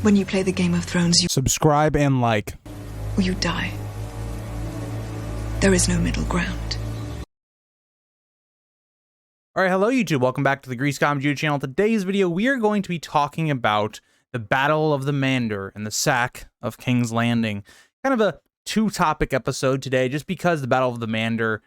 When you play the Game of Thrones, you Subscribe and like. or you die. There is no middle ground. All right, hello YouTube. Welcome back to the GreaseCom Jude channel. Today's video, we are going to be talking about the Battle of the Mander and the sack of King's Landing. Kind of a two-topic episode today, just because the Battle of the Mander,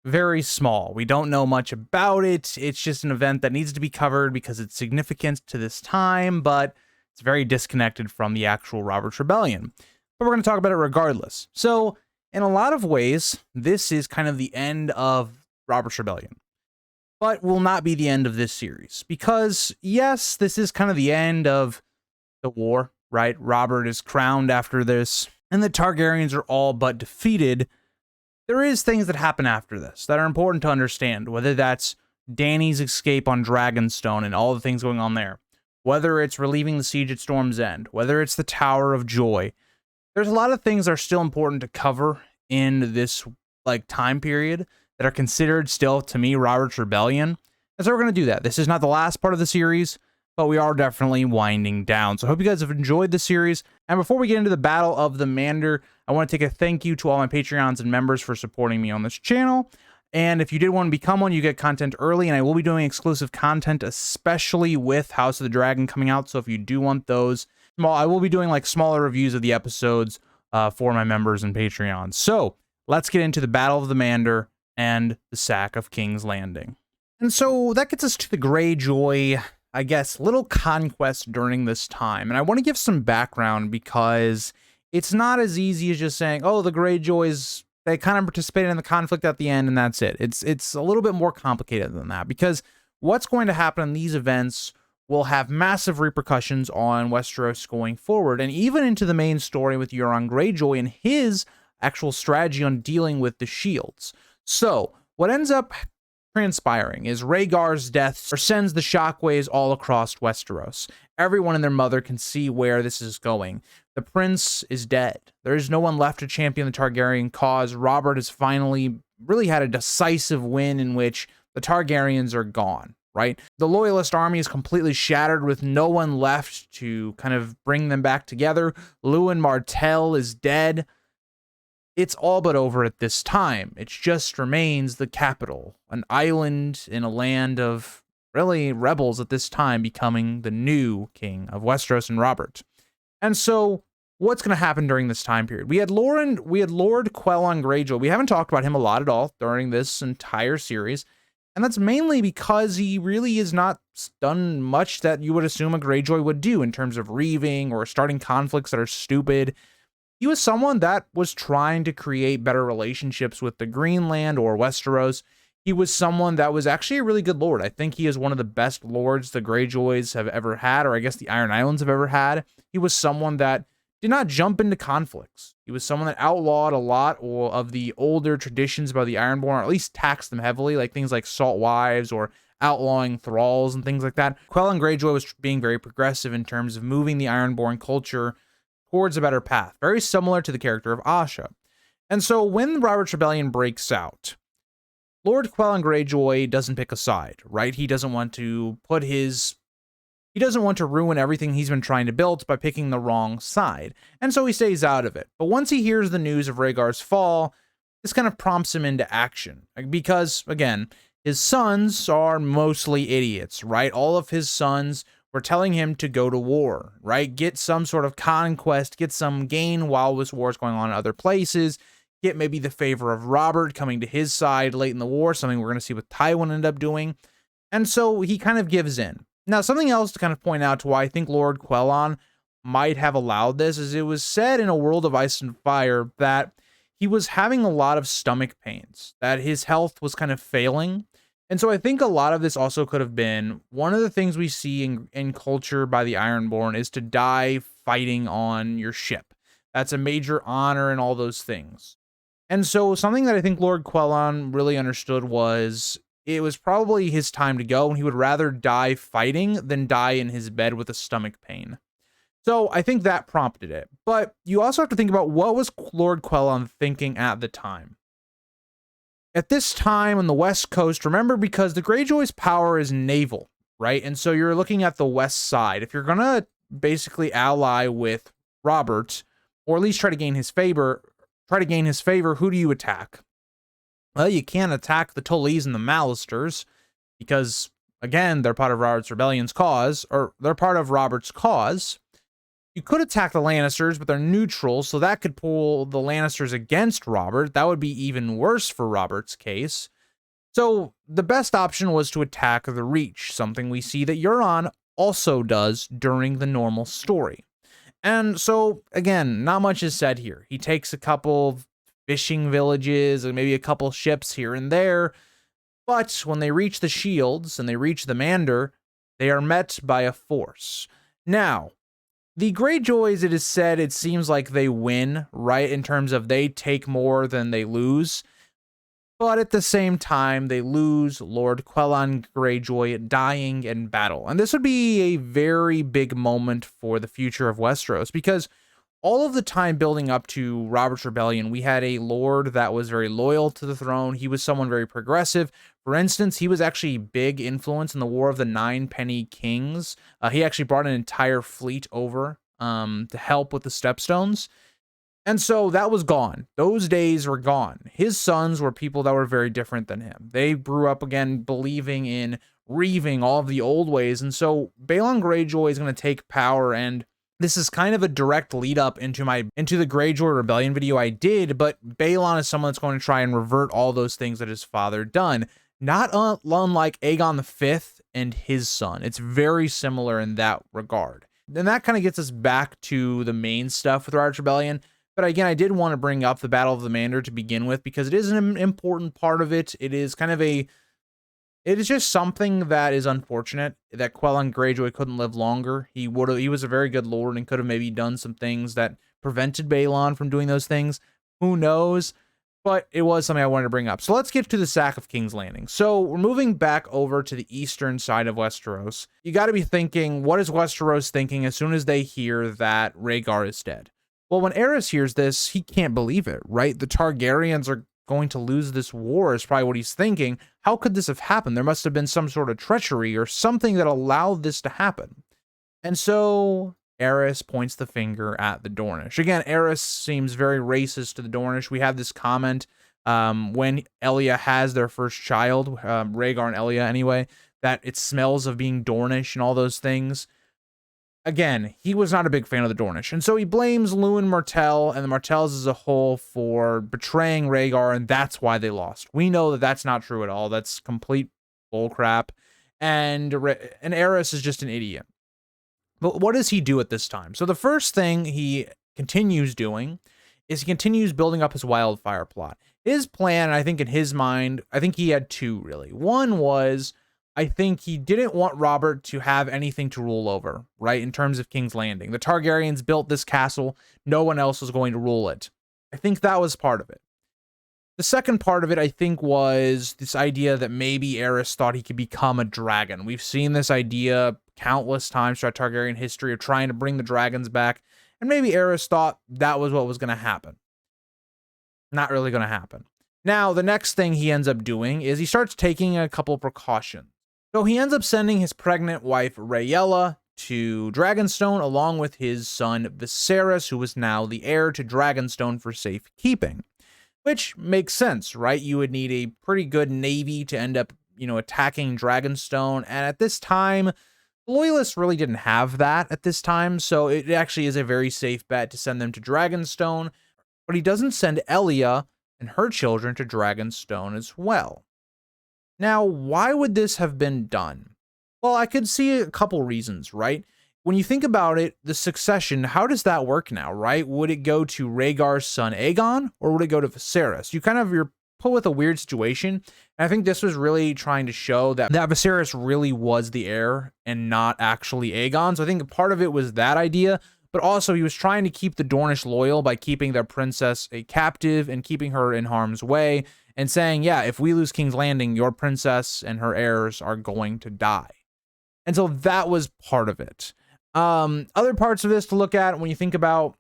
very small. We don't know much about it. It's just an event that needs to be covered because it's significant to this time, but it's very disconnected from the actual Robert's Rebellion. But we're going to talk about it regardless. So, in a lot of ways, this is kind of the end of Robert's Rebellion. But will not be the end of this series. Because, yes, this is kind of the end of the war, right? Robert is crowned after this, and the Targaryens are all but defeated. There is things that happen after this that are important to understand, whether that's Dany's escape on Dragonstone and all the things going on there, whether it's relieving the siege at Storm's End, whether it's the Tower of Joy. There's a lot of things that are still important to cover in this time period that are considered still, to me, Robert's Rebellion. And so we're going to do that. This is not the last part of the series, but we are definitely winding down. So I hope you guys have enjoyed the series. And before we get into the Battle of the Mander, I want to take a thank you to all my Patreons and members for supporting me on this channel. And if you did want to become one, you get content early, and I will be doing exclusive content, especially with House of the Dragon coming out. So if you do want those, I will be doing smaller reviews of the episodes for my members and Patreons. So let's get into the Battle of the Mander and the sack of King's Landing. And so that gets us to the Greyjoy, I guess, little conquest during this time. And I want to give some background because it's not as easy as just saying, oh, the Greyjoys, they kind of participated in the conflict at the end and that's it. It's a little bit more complicated than that, because what's going to happen in these events will have massive repercussions on Westeros going forward, and even into the main story with Euron Greyjoy and his actual strategy on dealing with the shields. So what ends up transpiring is Rhaegar's death sends the shockwaves all across Westeros. Everyone and their mother can see where this is going. The prince is dead. There is no one left to champion the Targaryen cause. Robert has finally really had a decisive win in which the Targaryens are gone, right? The Loyalist army is completely shattered with no one left to kind of bring them back together. Lewin Martell is dead. It's all but over at this time. It just remains the capital, an island in a land of really rebels at this time, becoming the new king of Westeros and Robert. And so what's going to happen during this time period? We had Lord Quellon Greyjoy. We haven't talked about him a lot at all during this entire series. And that's mainly because he really has not done much that you would assume a Greyjoy would do in terms of reaving or starting conflicts that are stupid. He was someone that was trying to create better relationships with the Greenland or Westeros. He was someone that was actually a really good lord. I think he is one of the best lords the Greyjoys have ever had, or I guess the Iron Islands have ever had. He was someone that did not jump into conflicts. He was someone that outlawed a lot of the older traditions by the Ironborn, or at least taxed them heavily, like things like salt wives or outlawing thralls and things like that. Quellon Greyjoy was being very progressive in terms of moving the Ironborn culture towards a better path, very similar to the character of Asha. And so when Robert's Rebellion breaks out, Lord Quellon Greyjoy doesn't pick a side, right? He doesn't want to ruin everything he's been trying to build by picking the wrong side. And so he stays out of it. But once he hears the news of Rhaegar's fall, this kind of prompts him into action. Because, again, his sons are mostly idiots, right? All of his sons were telling him to go to war, right? Get some sort of conquest, get some gain while this war is going on in other places, get maybe the favor of Robert coming to his side late in the war, something we're going to see what Tywin ended up doing. And so he kind of gives in. Now, something else to kind of point out to why I think Lord Quellon might have allowed this is it was said in A World of Ice and Fire that he was having a lot of stomach pains, that his health was kind of failing. And so I think a lot of this also could have been one of the things we see in culture by the Ironborn is to die fighting on your ship. That's a major honor and all those things. And so something that I think Lord Quellon really understood was it was probably his time to go, and he would rather die fighting than die in his bed with a stomach pain. So I think that prompted it. But you also have to think about what was Lord Quellon thinking at the time. At this time on the West Coast, remember, because the Greyjoy's power is naval, right? And so you're looking at the west side. If you're going to basically ally with Robert, or at least try to gain his favor. Who do you attack? Well, you can't attack the Tullys and the Lannisters because, again, they're part of Robert's cause. You could attack the Lannisters, but they're neutral, so that could pull the Lannisters against Robert. That would be even worse for Robert's case. So the best option was to attack the Reach, something we see that Euron also does during the normal story. And so, again, not much is said here. He takes a couple fishing villages and maybe a couple ships here and there, but when they reach the Shields and they reach the Mander, they are met by a force. Now, the Greyjoys, it is said, it seems like they win, right, in terms of they take more than they lose. But at the same time, they lose Lord Quellan Greyjoy dying in battle. And this would be a very big moment for the future of Westeros, because all of the time building up to Robert's Rebellion, we had a lord that was very loyal to the throne. He was someone very progressive. For instance, he was actually a big influence in the War of the Nine Penny Kings. He actually brought an entire fleet over to help with the Stepstones. And so that was gone. Those days were gone. His sons were people that were very different than him. They grew up again believing in reaving all of the old ways. And so Balon Greyjoy is going to take power, and this is kind of a direct lead up into the Greyjoy Rebellion video I did, but Balon is someone that's going to try and revert all those things that his father done. Not unlike Aegon V and his son. It's very similar in that regard. And that kind of gets us back to the main stuff with Robert's Rebellion. But again, I did want to bring up the Battle of the Mander to begin with, because it is an important part of it. It is just something that is unfortunate that Quellan Greyjoy couldn't live longer. He was a very good lord and could have maybe done some things that prevented Balon from doing those things. Who knows? But it was something I wanted to bring up. So let's get to the sack of King's Landing. So we're moving back over to the eastern side of Westeros. You got to be thinking, what is Westeros thinking as soon as they hear that Rhaegar is dead? Well, when Aerys hears this, he can't believe it, right? The Targaryens are going to lose this war is probably what he's thinking. How could this have happened? There must have been some sort of treachery or something that allowed this to happen. And so Aerys points the finger at the Dornish. Again, Aerys seems very racist to the Dornish. We have this comment when Elia has their first child, Rhaegar and Elia anyway, that it smells of being Dornish and all those things. Again, he was not a big fan of the Dornish, and so he blames Lewin Martell and the Martells as a whole for betraying Rhaegar, and that's why they lost. We know that that's not true at all. That's complete bullcrap, and Aerys is just an idiot. But what does he do at this time? So the first thing he continues doing is he continues building up his wildfire plot. His plan, I think in his mind, I think he had two, really. One was, I think he didn't want Robert to have anything to rule over, right, in terms of King's Landing. The Targaryens built this castle. No one else was going to rule it. I think that was part of it. The second part of it, I think, was this idea that maybe Aerys thought he could become a dragon. We've seen this idea countless times throughout Targaryen history of trying to bring the dragons back, and maybe Aerys thought that was what was going to happen. Not really going to happen. Now, the next thing he ends up doing is he starts taking a couple precautions. So he ends up sending his pregnant wife, Rhaella, to Dragonstone along with his son, Viserys, who was now the heir to Dragonstone for safekeeping. Which makes sense, right? You would need a pretty good navy to end up, attacking Dragonstone. And at this time, the Loyalists really didn't have that at this time. So it actually is a very safe bet to send them to Dragonstone. But he doesn't send Elia and her children to Dragonstone as well. Now, why would this have been done? Well, I could see a couple reasons, right? When you think about it, the succession, how does that work now, right? Would it go to Rhaegar's son Aegon, or would it go to Viserys? You're put with a weird situation. And I think this was really trying to show that Viserys really was the heir and not actually Aegon. So I think part of it was that idea, but also he was trying to keep the Dornish loyal by keeping their princess a captive and keeping her in harm's way, and saying, yeah, if we lose King's Landing, your princess and her heirs are going to die. And so that was part of it. Other parts of this to look at when you think about,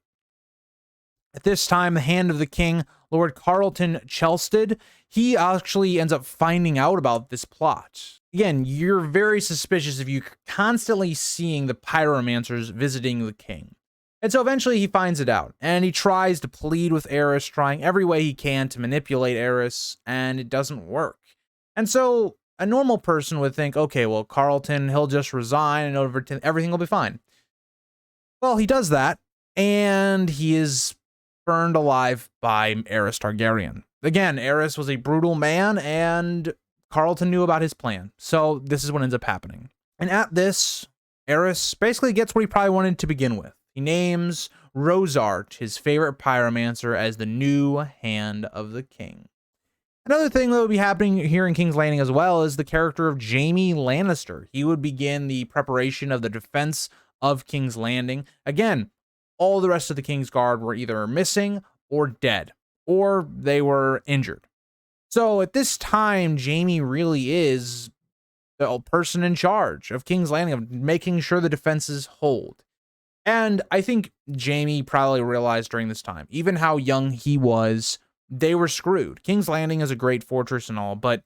at this time, the Hand of the King, Lord Carlton Chelsted, he actually ends up finding out about this plot. again, you're very suspicious if you're constantly seeing the pyromancers visiting the king. And so eventually he finds it out, and he tries to plead with Aerys, trying every way he can to manipulate Aerys, and it doesn't work. And so a normal person would think, okay, well, Carlton, he'll just resign and everything will be fine. Well, he does that, and he is burned alive by Aerys Targaryen. Again, Aerys was a brutal man, and Carlton knew about his plan. So this is what ends up happening. And at this, Aerys basically gets what he probably wanted to begin with. He names Rosart, his favorite pyromancer, as the new hand of the king. Another thing that would be happening here in King's Landing as well is the character of Jaime Lannister. He would begin the preparation of the defense of King's Landing. Again, all the rest of the King's Guard were either missing or dead, or they were injured. So at this time, Jaime really is the person in charge of King's Landing, of making sure the defenses hold. And I think Jaime probably realized during this time, even how young he was, they were screwed. King's Landing is a great fortress and all, but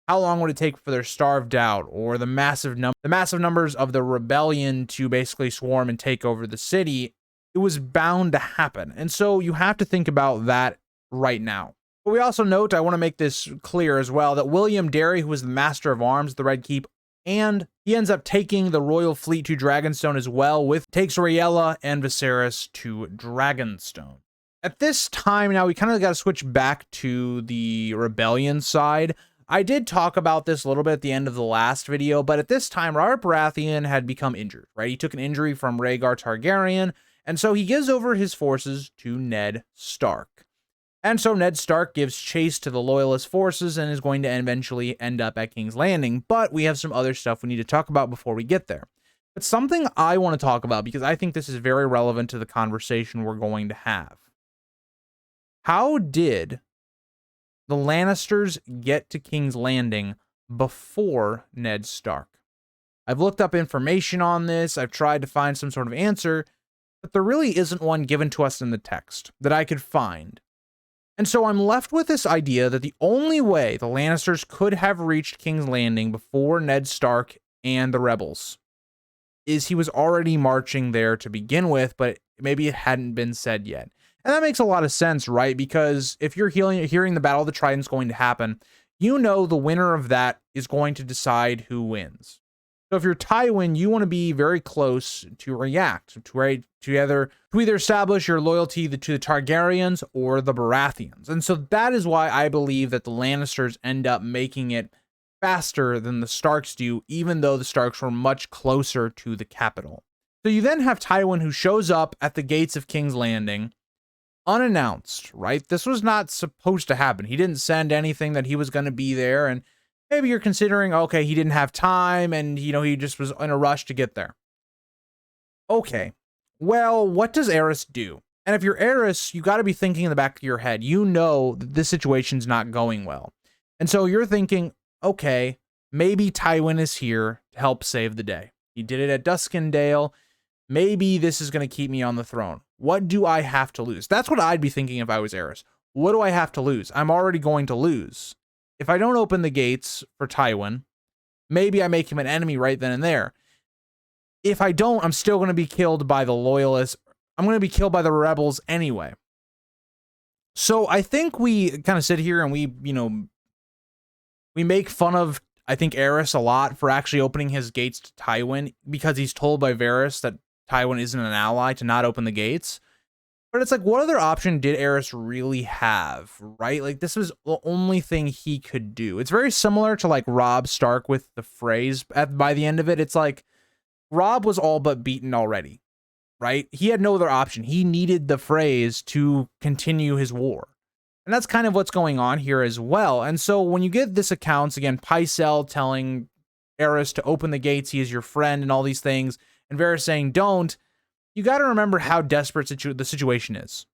how long would it take for their starved out or the massive numbers of the rebellion to basically swarm and take over the city? It was bound to happen. And so you have to think about that right now. But we also note, I want to make this clear as well, that William Derry, who was the Master of Arms, the Red Keep, and he ends up taking the royal fleet to Dragonstone as well, takes Rhaella and Viserys to Dragonstone. At this time now, we kind of got to switch back to the rebellion side. I did talk about this a little bit at the end of the last video, but at this time, Robert Baratheon had become injured, right? He took an injury from Rhaegar Targaryen, and so he gives over his forces to Ned Stark. And so Ned Stark gives chase to the Loyalist forces and is going to eventually end up at King's Landing. But we have some other stuff we need to talk about before we get there. But something I want to talk about, because I think this is very relevant to the conversation we're going to have. How did the Lannisters get to King's Landing before Ned Stark? I've looked up information on this. I've tried to find some sort of answer, but there really isn't one given to us in the text that I could find. And so I'm left with this idea that the only way the Lannisters could have reached King's Landing before Ned Stark and the rebels is he was already marching there to begin with, but maybe it hadn't been said yet. And that makes a lot of sense, right? Because if you're hearing the Battle of the Trident's going to happen, you know the winner of that is going to decide who wins. So if you're Tywin, you want to be very close to react, to either establish your loyalty to the Targaryens or the Baratheons. And so that is why I believe that the Lannisters end up making it faster than the Starks do, even though the Starks were much closer to the capital. So you then have Tywin, who shows up at the gates of King's Landing unannounced, right? This was not supposed to happen. He didn't send anything that he was going to be there, and maybe you're considering, okay, he didn't have time and, he just was in a rush to get there. Okay, well, what does Aerys do? And if you're Aerys, you got to be thinking in the back of your head, you know that this situation's not going well. And so you're thinking, okay, maybe Tywin is here to help save the day. He did it at Duskendale. Maybe this is going to keep me on the throne. What do I have to lose? That's what I'd be thinking if I was Aerys. What do I have to lose? I'm already going to lose. If I don't open the gates for Tywin, maybe I make him an enemy right then and there. If I don't, I'm still going to be killed by the Loyalists. I'm going to be killed by the rebels anyway. So I think we kind of sit here and we make fun of, I think, Aerys a lot for actually opening his gates to Tywin because he's told by Varys that Tywin isn't an ally to not open the gates. But it's like, what other option did Aerys really have, right? Like, this was the only thing he could do. It's very similar to, like, Robb Stark with the phrase by the end of it. It's like, Robb was all but beaten already, right? He had no other option. He needed the phrase to continue his war. And that's kind of what's going on here as well. And so when you get this accounts, again, Pycelle telling Aerys to open the gates, he is your friend and all these things, and Varys saying don't, you got to remember how desperate the situation is,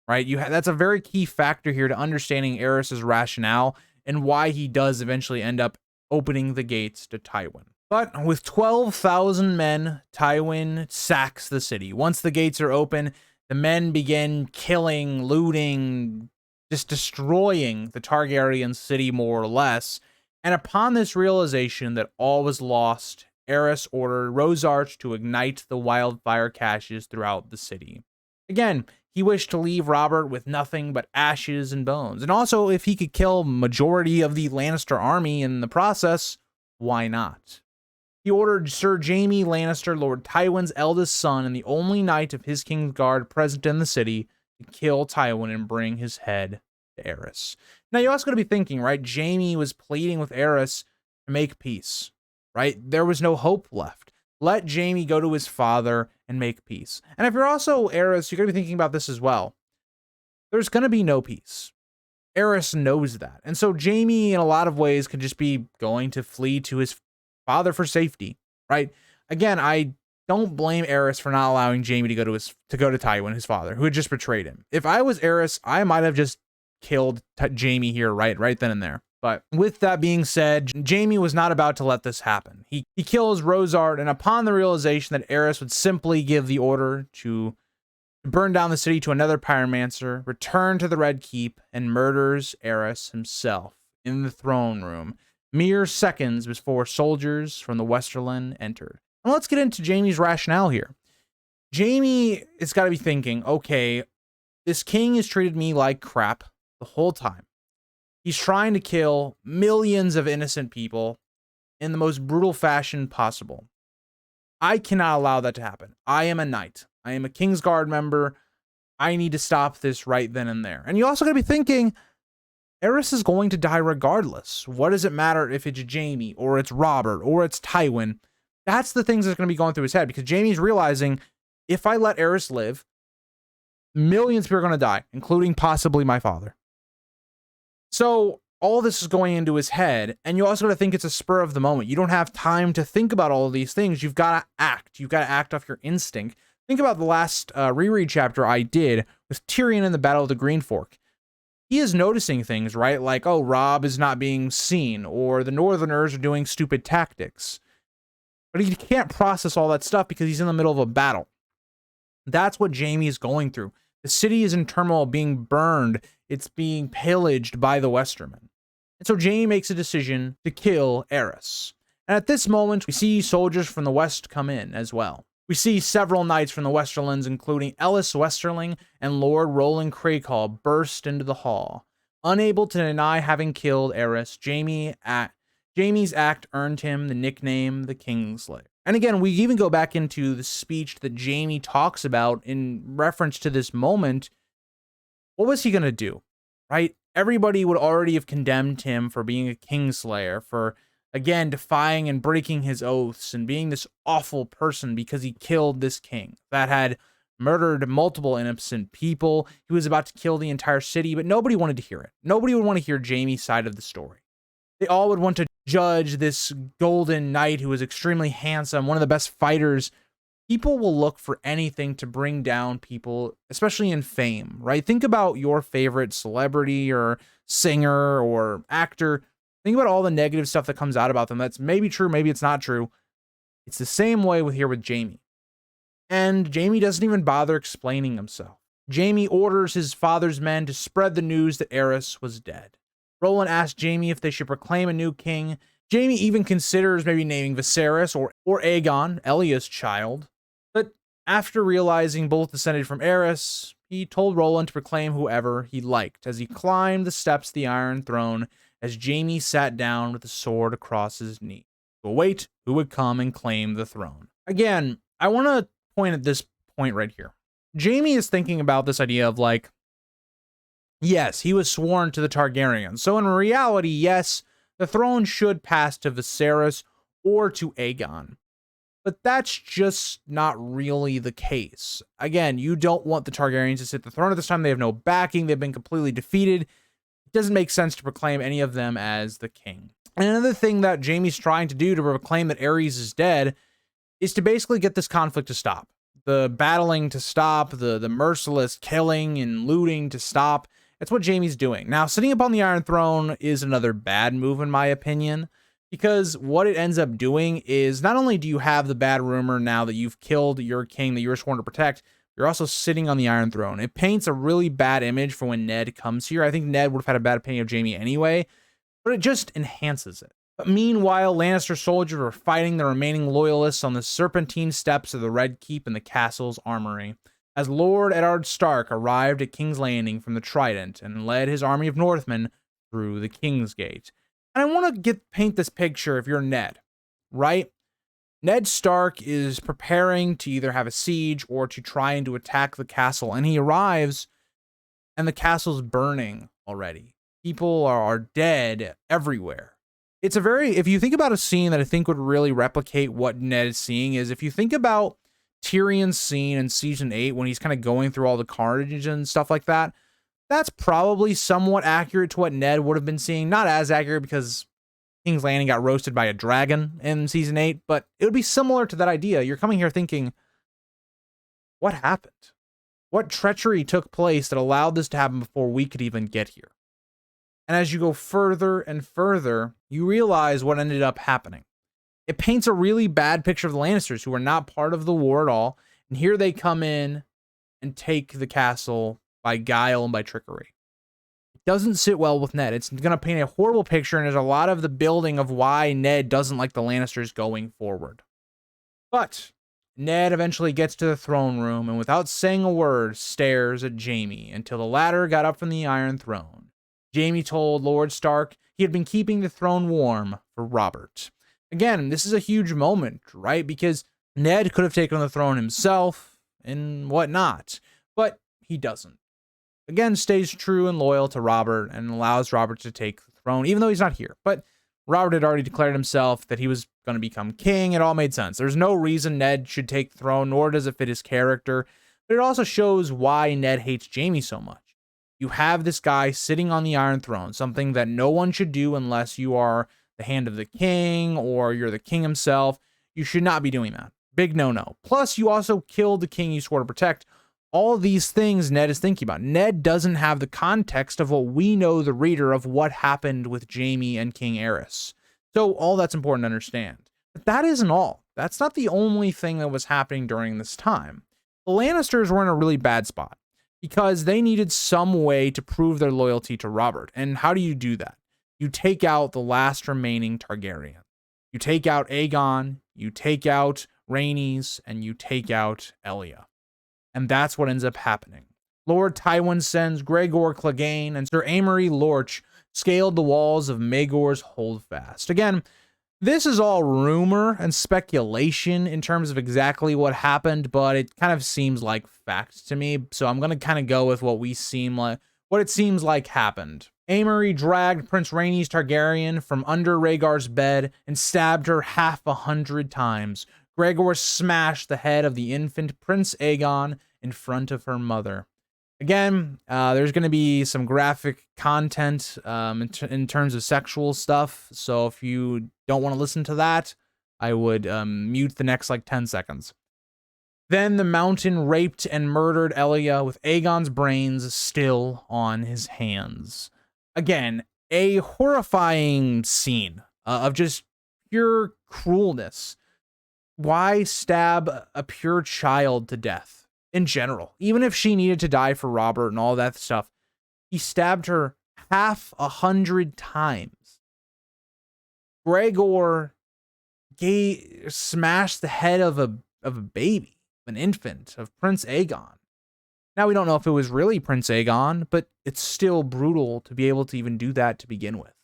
right? That's a very key factor here to understanding Aerys' rationale and why he does eventually end up opening the gates to Tywin. But with 12,000 men, Tywin sacks the city. Once the gates are open, the men begin killing, looting, just destroying the Targaryen city more or less. And upon this realization that all was lost, Aerys ordered Rosarch to ignite the wildfire caches throughout the city. Again, he wished to leave Robert with nothing but ashes and bones. And also, if he could kill majority of the Lannister army in the process, why not? He ordered Sir Jaime Lannister, Lord Tywin's eldest son and the only knight of his king's guard present in the city, to kill Tywin and bring his head to Aerys. Now, you're also going to be thinking, right? Jaime was pleading with Aerys to make peace, right? There was no hope left. Let Jaime go to his father and make peace. And if you're also Aerys, you're going to be thinking about this as well. There's going to be no peace. Aerys knows that. And so Jaime, in a lot of ways, could just be going to flee to his father for safety, right? Again, I don't blame Aerys for not allowing Jaime to go to Tywin, his father, who had just betrayed him. If I was Aerys, I might have just killed Jaime here right then and there. But with that being said, Jaime was not about to let this happen. He kills Rosart, and upon the realization that Aerys would simply give the order to burn down the city to another pyromancer, return to the Red Keep, and murders Aerys himself in the throne room, mere seconds before soldiers from the Westerland entered. And let's get into Jaime's rationale here. Jaime has got to be thinking, okay, this king has treated me like crap the whole time. He's trying to kill millions of innocent people in the most brutal fashion possible. I cannot allow that to happen. I am a knight. I am a Kingsguard member. I need to stop this right then and there. And you also got to be thinking, Aerys is going to die regardless. What does it matter if it's Jaime or it's Robert or it's Tywin? That's the things that's going to be going through his head, because Jaime's realizing, if I let Aerys live, millions of people are going to die, including possibly my father. So all this is going into his head, and you also got to think it's a spur of the moment. You don't have time to think about all of these things. You've got to act. You've got to act off your instinct. Think about the last reread chapter I did with Tyrion in the Battle of the Green Fork. He is noticing things, right? Like, oh, Robb is not being seen, or the Northerners are doing stupid tactics. But he can't process all that stuff because he's in the middle of a battle. That's what Jaime is going through. The city is in turmoil, being burned. It's being pillaged by the Westermen. And so Jaime makes a decision to kill Aerys. And at this moment, we see soldiers from the West come in as well. We see several knights from the Westerlands, including Ellis Westerling and Lord Roland Craighall, burst into the hall. Unable to deny having killed Aerys, Jaime's act earned him the nickname the Kingslayer. And again, we even go back into the speech that Jaime talks about in reference to this moment. What was he going to do, right? Everybody would already have condemned him for being a Kingslayer, for, again, defying and breaking his oaths and being this awful person because he killed this king that had murdered multiple innocent people. He was about to kill the entire city, but nobody wanted to hear it. Nobody would want to hear Jaime's side of the story. They all would want to judge this golden knight who was extremely handsome, one of the best fighters. People will look for anything to bring down people, especially in fame, right? Think about your favorite celebrity or singer or actor. Think about all the negative stuff that comes out about them. That's maybe true, maybe it's not true. It's the same way with Jaime. And Jaime doesn't even bother explaining himself. Jaime orders his father's men to spread the news that Aerys was dead. Roland asks Jaime if they should proclaim a new king. Jaime even considers maybe naming Viserys or Aegon, Elia's child. But after realizing both descended from Aerys, he told Roland to proclaim whoever he liked as he climbed the steps of the Iron Throne, as Jaime sat down with the sword across his knee to await who would come and claim the throne. Again, I want to point at this point right here. Jaime is thinking about this idea of, like, yes, he was sworn to the Targaryens. So in reality, yes, the throne should pass to Viserys or to Aegon. But that's just not really the case. Again, you don't want the Targaryens to sit the throne at this time. They have no backing. They've been completely defeated. It doesn't make sense to proclaim any of them as the king. And another thing that Jaime's trying to do to proclaim that Aerys is dead is to basically get this conflict to stop. The battling to stop, the merciless killing and looting to stop. That's what Jaime's doing. Now, sitting upon the Iron Throne is another bad move, in my opinion, because what it ends up doing is not only do you have the bad rumor now that you've killed your king that you were sworn to protect, you're also sitting on the Iron Throne. It paints a really bad image for when Ned comes here. I think Ned would have had a bad opinion of Jaime anyway, but it just enhances it. But meanwhile, Lannister soldiers were fighting the remaining loyalists on the serpentine steps of the Red Keep in the castle's armory, as Lord Eddard Stark arrived at King's Landing from the Trident and led his army of Northmen through the King's Gate. And I want to paint this picture if you're Ned, right? Ned Stark is preparing to either have a siege or to try and to attack the castle, and he arrives and the castle's burning already. People are dead everywhere. It's a very, if you think about a scene that I think would really replicate what Ned is seeing, is if you think about Tyrion's scene in season 8 when he's kind of going through all the carnage and stuff like that, that's probably somewhat accurate to what Ned would have been seeing. Not as accurate because King's Landing got roasted by a dragon in season 8, but it would be similar to that idea. You're coming here thinking, what happened? What treachery took place that allowed this to happen before we could even get here? And as you go further and further, you realize what ended up happening. It paints a really bad picture of the Lannisters, who are not part of the war at all. And here they come in and take the castle by guile and by trickery. It doesn't sit well with Ned. It's going to paint a horrible picture, and there's a lot of the building of why Ned doesn't like the Lannisters going forward. But Ned eventually gets to the throne room and without saying a word stares at Jaime until the latter got up from the Iron Throne. Jaime told Lord Stark he had been keeping the throne warm for Robert. Again, this is a huge moment, right? Because Ned could have taken the throne himself and whatnot, but he doesn't. Again, stays true and loyal to Robert and allows Robert to take the throne, even though he's not here. But Robert had already declared himself that he was going to become king. It all made sense. There's no reason Ned should take the throne, nor does it fit his character. But it also shows why Ned hates Jaime so much. You have this guy sitting on the Iron Throne, something that no one should do unless you are the hand of the king or you're the king himself. You should not be doing that. Big no-no. Plus, you also killed the king you swore to protect. All of these things Ned is thinking about. Ned doesn't have the context of what we know, the reader, of what happened with Jaime and King Aerys. So all that's important to understand. But that isn't all. That's not the only thing that was happening during this time. The Lannisters were in a really bad spot because they needed some way to prove their loyalty to Robert. And how do you do that? You take out the last remaining Targaryen. You take out Aegon, you take out Rhaenys, and you take out Elia. And that's what ends up happening. Lord Tywin sends Gregor Clegane and Sir Amory Lorch scaled the walls of Maegor's Holdfast. Again, this is all rumor and speculation in terms of exactly what happened, but it kind of seems like fact to me. So I'm going to kind of go with what it seems like happened. Amory dragged Prince Rhaenys Targaryen from under Rhaegar's bed and stabbed her 100 times. Gregor smashed the head of the infant Prince Aegon in front of her mother. Again, there's going to be some graphic content in terms of sexual stuff. So if you don't want to listen to that, I would mute the next 10 seconds. Then the Mountain raped and murdered Elia with Aegon's brains still on his hands. Again, a horrifying scene of just pure cruelness. Why stab a pure child to death? In general, even if she needed to die for Robert and all that stuff, he stabbed her 100 times. Gregor smashed the head of a baby, an infant, of Prince Aegon. Now we don't know if it was really Prince Aegon, but it's still brutal to be able to even do that to begin with.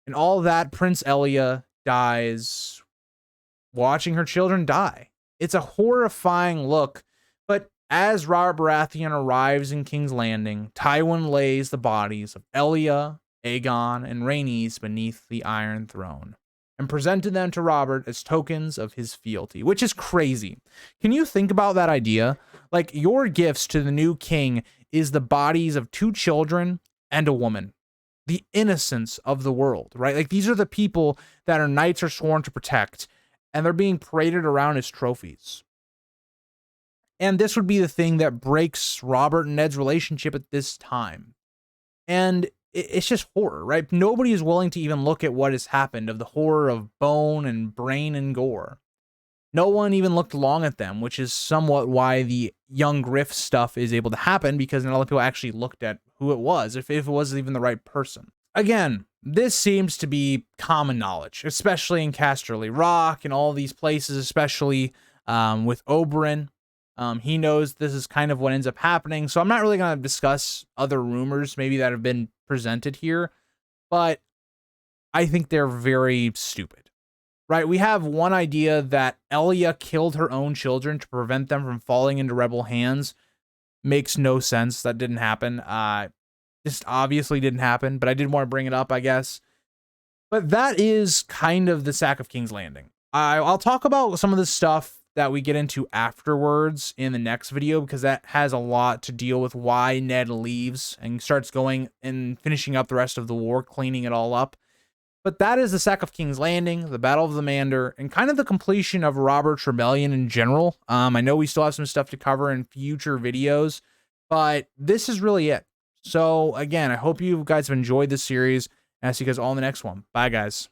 And all that, Prince Elia dies watching her children die. It's a horrifying look, but as Robert Baratheon arrives in King's Landing, Tywin lays the bodies of Elia, Aegon, and Rhaenys beneath the Iron Throne and presented them to Robert as tokens of his fealty, which is crazy. Can you think about that idea? Your gifts to the new king is the bodies of 2 children and a woman. The innocence of the world, right? These are the people that our knights are sworn to protect, and they're being paraded around as trophies. And this would be the thing that breaks Robert and Ned's relationship at this time. And it's just horror, right? Nobody is willing to even look at what has happened, of the horror of bone and brain and gore. No one even looked long at them, which is somewhat why the young Griff stuff is able to happen, because not a lot of people actually looked at who it was, if it was even the right person. Again, this seems to be common knowledge, especially in Casterly Rock and all these places, especially with Oberyn. He knows this is kind of what ends up happening. So I'm not really going to discuss other rumors maybe that have been presented here, but I think they're very stupid, right? We have one idea that Elia killed her own children to prevent them from falling into rebel hands. Makes no sense. That didn't happen. Just obviously didn't happen, but I did want to bring it up, I guess. But that is kind of the sack of King's Landing. I'll talk about some of the stuff that we get into afterwards in the next video, because that has a lot to deal with why Ned leaves and starts going and finishing up the rest of the war, cleaning it all up. But that is the sack of King's Landing, the Battle of the Mander, and kind of the completion of Robert's Rebellion in general. I know we still have some stuff to cover in future videos, but this is really it. So again, I hope you guys have enjoyed this series, and I'll see you guys all in the next one. Bye, guys.